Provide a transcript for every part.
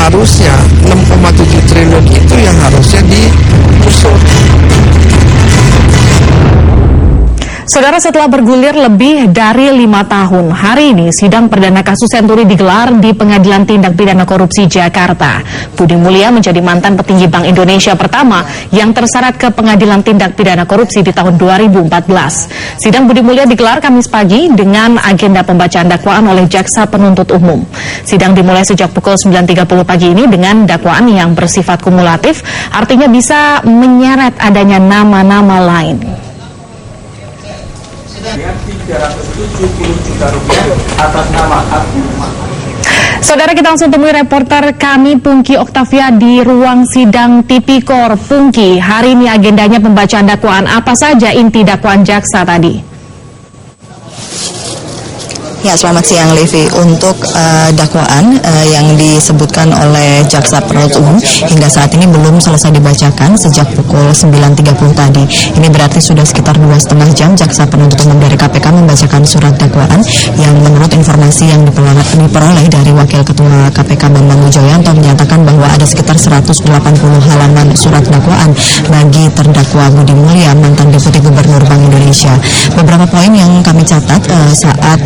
harusnya 6,7 triliun itu yang harusnya diusut. Saudara, setelah bergulir lebih dari 5 tahun, hari ini sidang perdana kasus Senturi digelar di Pengadilan Tindak Pidana Korupsi Jakarta. Budi Mulya menjadi mantan petinggi Bank Indonesia pertama yang terseret ke Pengadilan Tindak Pidana Korupsi di tahun 2014. Sidang Budi Mulya digelar Kamis pagi dengan agenda pembacaan dakwaan oleh Jaksa Penuntut Umum. Sidang dimulai sejak pukul 9.30 pagi ini dengan dakwaan yang bersifat kumulatif, artinya bisa menyeret adanya nama-nama lain. 370 juta rupiah atas nama Abdul. Saudara, kita langsung temui reporter kami Pungki Oktavia di ruang sidang Tipikor. Pungki, hari ini agendanya pembacaan dakwaan. Apa saja inti dakwaan jaksa tadi? Ya, selamat siang Levi. Untuk dakwaan yang disebutkan oleh Jaksa Penuntut Umum hingga saat ini belum selesai dibacakan sejak pukul 9.30 tadi. Ini berarti sudah sekitar 2,5 jam Jaksa Penuntut Umum dari KPK membacakan surat dakwaan yang menurut informasi yang diperoleh dari Wakil Ketua KPK Bambang Wijoyanto menyatakan bahwa ada sekitar 180 halaman surat dakwaan bagi terdakwa Budi Mulya, mantan Deputi Gubernur Bank Indonesia. Beberapa poin yang kami catat saat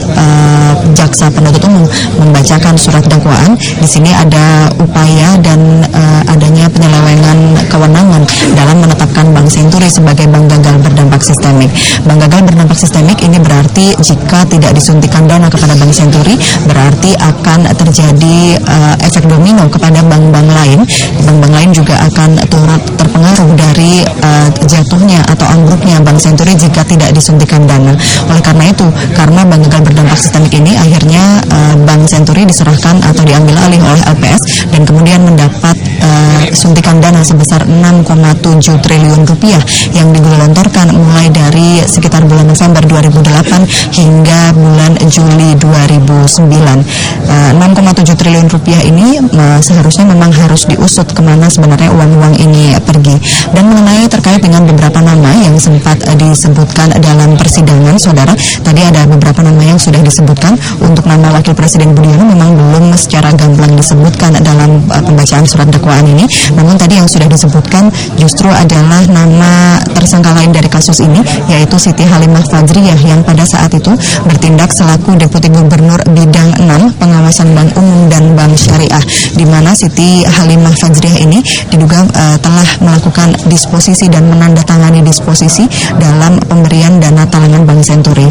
Jaksa Penuntut Umum membacakan surat dakwaan, di sini ada upaya dan adanya penyelewengan kewenangan dalam menetapkan Bank Senturi sebagai bank gagal berdampak sistemik. Bank gagal berdampak sistemik ini berarti jika tidak disuntikan dana kepada Bank Senturi, berarti akan terjadi efek domino kepada bank-bank lain. Bank-bank lain juga akan turut terpengaruh dari jatuhnya atau ambruknya Bank Senturi jika tidak disuntikan dana. Oleh karena itu, karena bank gagal berdampak sistemik ini akhirnya Bank Senturi diserahkan atau diambil alih oleh LPS dan kemudian mendapat suntikan dana sebesar 6,7 triliun rupiah yang digelontorkan mulai dari sekitar bulan November 2008 hingga bulan Juli 2009. 6,7 triliun rupiah ini seharusnya memang harus diusut kemana sebenarnya uang-uang ini pergi. Dan mengenai terkait dengan beberapa nama yang sempat disebutkan dalam persidangan, saudara, tadi ada beberapa nama yang sudah disebutkan. Untuk nama Wakil Presiden Budiono memang belum secara gamblang disebutkan dalam pembacaan surat dakwaan ini. Namun tadi yang sudah disebutkan justru adalah nama tersangka lain dari kasus ini, yaitu Siti Halimah Fajriah yang pada saat itu bertindak selaku Deputi Gubernur Bidang 6 Pengawasan Bank Umum dan Bank Syariah, di mana Siti Halimah Fajriah ini diduga telah melakukan disposisi dan menandatangani disposisi dalam pemberian dana talangan Bank Senturi.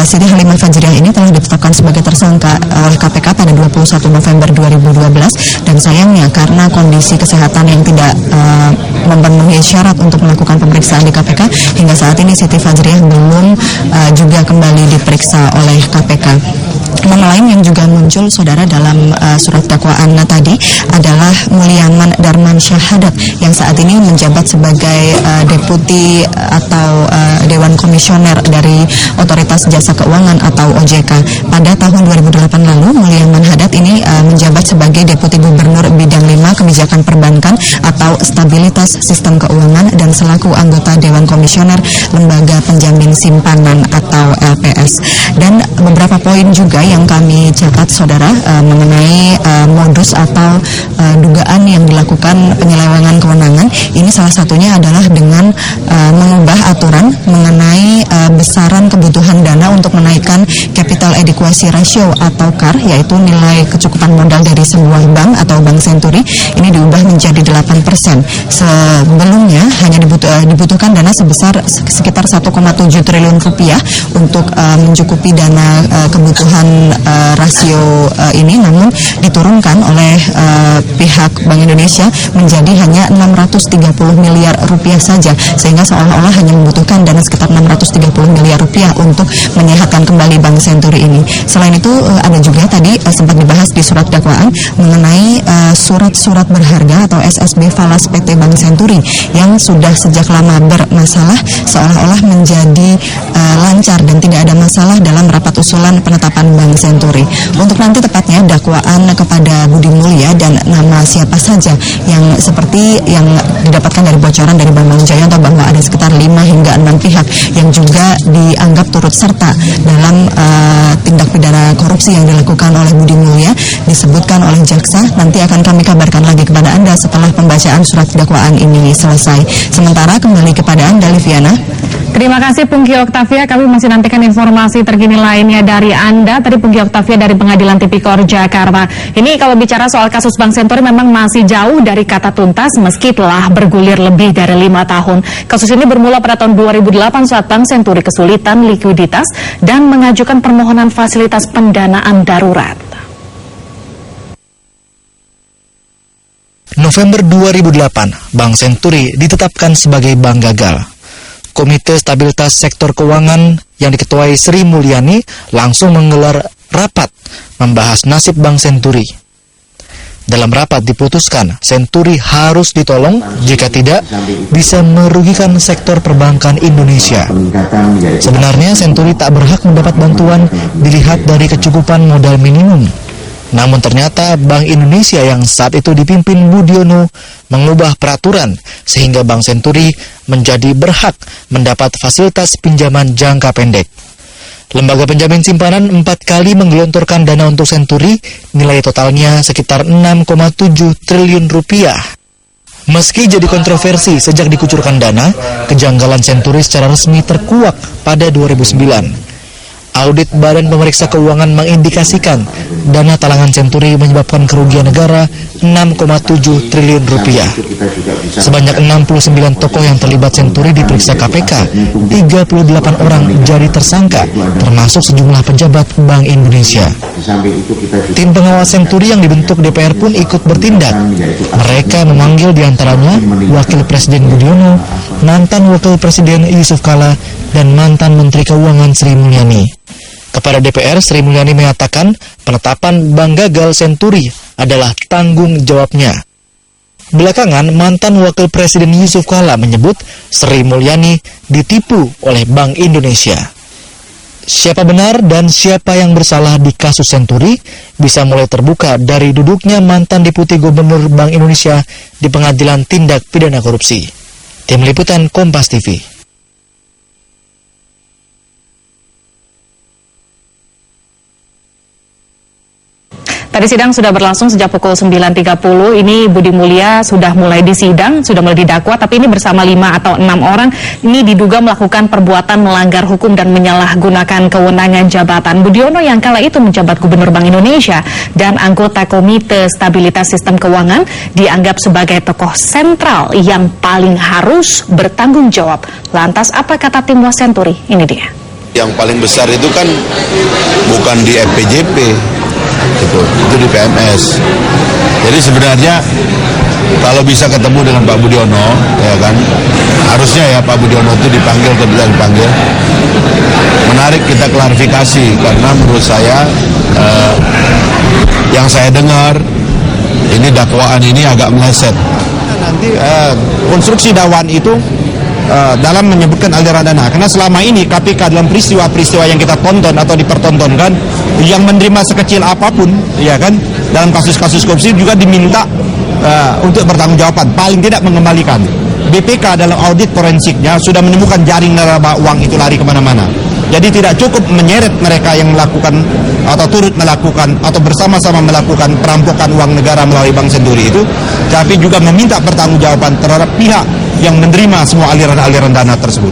Siti Halimah Fajriah ini telah ditetapkan sebagai tersangka oleh KPK pada 21 November 2012 dan sayangnya karena kondisi kesehatan yang tidak memenuhi syarat untuk melakukan pemeriksaan di KPK, hingga saat ini Siti Fajriah belum juga kembali diperiksa oleh KPK. Nama lain yang juga muncul, saudara, dalam surat dakwaan tadi adalah Mulyaman Darman Syahadat yang saat ini menjabat sebagai deputi atau Dewan Komisioner dari Otoritas Jasa Keuangan atau OJK. Pada tahun 2008 lalu, Mulyaman Hadat ini menjabat sebagai Deputi Gubernur Bidang 5 Kebijakan Perbankan atau Stabilitas Sistem Keuangan dan selaku anggota Dewan Komisioner Lembaga Penjamin Simpanan atau LPS. Dan beberapa poin juga yang kami catat, saudara, mengenai modus atau dugaan yang dilakukan penyelewengan kewenangan. Ini salah satunya adalah dengan mengubah aturan mengenai besaran kebutuhan dana untuk menaikkan capital adequacy ratio atau CAR, yaitu nilai kecukupan modal dari sebuah bank atau Bank Senturi. Ini diubah menjadi 8%. Sebelumnya hanya dibutuhkan dana sebesar sekitar 1,7 triliun rupiah untuk mencukupi dana kebutuhan rasio ini, namun diturunkan oleh pihak Bank Indonesia menjadi hanya 630 miliar rupiah saja, sehingga seolah-olah hanya membutuhkan dana sekitar 630 miliar rupiah untuk menyehatkan kembali Bank Senturi ini. Selain itu ada juga tadi sempat dibahas di surat dakwaan mengenai surat-surat berharga atau SSB falas PT Bank Senturi yang sudah sejak lama bermasalah seolah-olah menjadi lancar dan tidak ada masalah dalam rapat usulan penetapan Bank Senturi. Untuk nanti tepatnya dakwaan kepada Budi Mulya dan nama siapa saja yang seperti yang didapatkan dari bocoran dari Bambang Wijoyanto bahwa ada sekitar 5 hingga 6 pihak yang juga dianggap turut serta dalam tindak pidana korupsi yang dilakukan oleh Budi Mulya disebutkan oleh jaksa. Nanti akan kami kabarkan lagi kepada Anda setelah pembacaan surat dakwaan ini selesai. Sementara kembali kepada Anda, Liviana. Terima kasih Pungki Oktavia, kami masih nantikan informasi terkini lainnya dari Anda. Tadi Pungki Oktavia dari Pengadilan Tipikor Jakarta. Ini kalau bicara soal kasus Bank Senturi memang masih jauh dari kata tuntas meski telah bergulir lebih dari 5 tahun. Kasus ini bermula pada tahun 2008 saat Bank Senturi kesulitan likuiditas dan mengajukan permohonan fasilitas pendanaan darurat. November 2008, Bank Senturi ditetapkan sebagai bank gagal. Komite Stabilitas Sektor Keuangan yang diketuai Sri Mulyani langsung menggelar rapat membahas nasib Bank Senturi. Dalam rapat diputuskan, Senturi harus ditolong, jika tidak bisa merugikan sektor perbankan Indonesia. Sebenarnya Senturi tak berhak mendapat bantuan dilihat dari kecukupan modal minimum. Namun ternyata Bank Indonesia yang saat itu dipimpin Budiono mengubah peraturan sehingga Bank Senturi menjadi berhak mendapat fasilitas pinjaman jangka pendek. Lembaga penjamin simpanan 4 kali menggelontorkan dana untuk Senturi, nilai totalnya sekitar 6,7 triliun rupiah. Meski jadi kontroversi sejak dikucurkan dana, kejanggalan Senturi secara resmi terkuak pada 2009. Audit Badan Pemeriksa Keuangan mengindikasikan dana talangan Senturi menyebabkan kerugian negara 6,7 triliun rupiah. Sebanyak 69 tokoh yang terlibat Senturi diperiksa KPK, 38 orang jadi tersangka, termasuk sejumlah pejabat Bank Indonesia. Tim pengawas Senturi yang dibentuk DPR pun ikut bertindak. Mereka memanggil diantaranya Wakil Presiden Budiono, mantan Wakil Presiden Yusuf Kala, dan mantan Menteri Keuangan Sri Mulyani. Kepada DPR, Sri Mulyani mengatakan penetapan bank gagal Senturi adalah tanggung jawabnya. Belakangan, mantan Wakil Presiden Yusuf Kala menyebut Sri Mulyani ditipu oleh Bank Indonesia. Siapa benar dan siapa yang bersalah di kasus Senturi bisa mulai terbuka dari duduknya mantan Deputi Gubernur Bank Indonesia di Pengadilan Tindak Pidana Korupsi. Tim Liputan Kompas TV. Tadi sidang sudah berlangsung sejak pukul 9.30. Ini Budi Mulya sudah mulai disidang, sudah mulai didakwa, tapi ini bersama 5 atau 6 orang. Ini diduga melakukan perbuatan melanggar hukum dan menyalahgunakan kewenangan jabatan. Budiono yang kala itu menjabat Gubernur Bank Indonesia dan anggota Komite Stabilitas Sistem Keuangan dianggap sebagai tokoh sentral yang paling harus bertanggung jawab. Lantas apa kata tim Was Senturi? Ini dia. Yang paling besar itu kan bukan di FPJP, itu di PMS. Jadi sebenarnya kalau bisa ketemu dengan Pak Budiono, ya kan, harusnya ya Pak Budiono itu dipanggil atau tidak dipanggil. Menarik kita klarifikasi karena menurut saya yang saya dengar ini dakwaan ini agak meleset. Nanti konstruksi dakwaan itu dalam menyebutkan aliran dana, karena selama ini KPK dalam peristiwa-peristiwa yang kita tonton atau dipertontonkan yang menerima sekecil apapun, ya kan, dalam kasus-kasus korupsi juga diminta untuk bertanggungjawaban, paling tidak mengembalikan. BPK dalam audit forensiknya sudah menemukan jaring neraba uang itu lari kemana-mana. Jadi tidak cukup menyeret mereka yang melakukan atau turut melakukan atau bersama-sama melakukan perampokan uang negara melalui Bank Senturi itu, tapi juga meminta pertanggungjawaban terhadap pihak yang menerima semua aliran-aliran dana tersebut.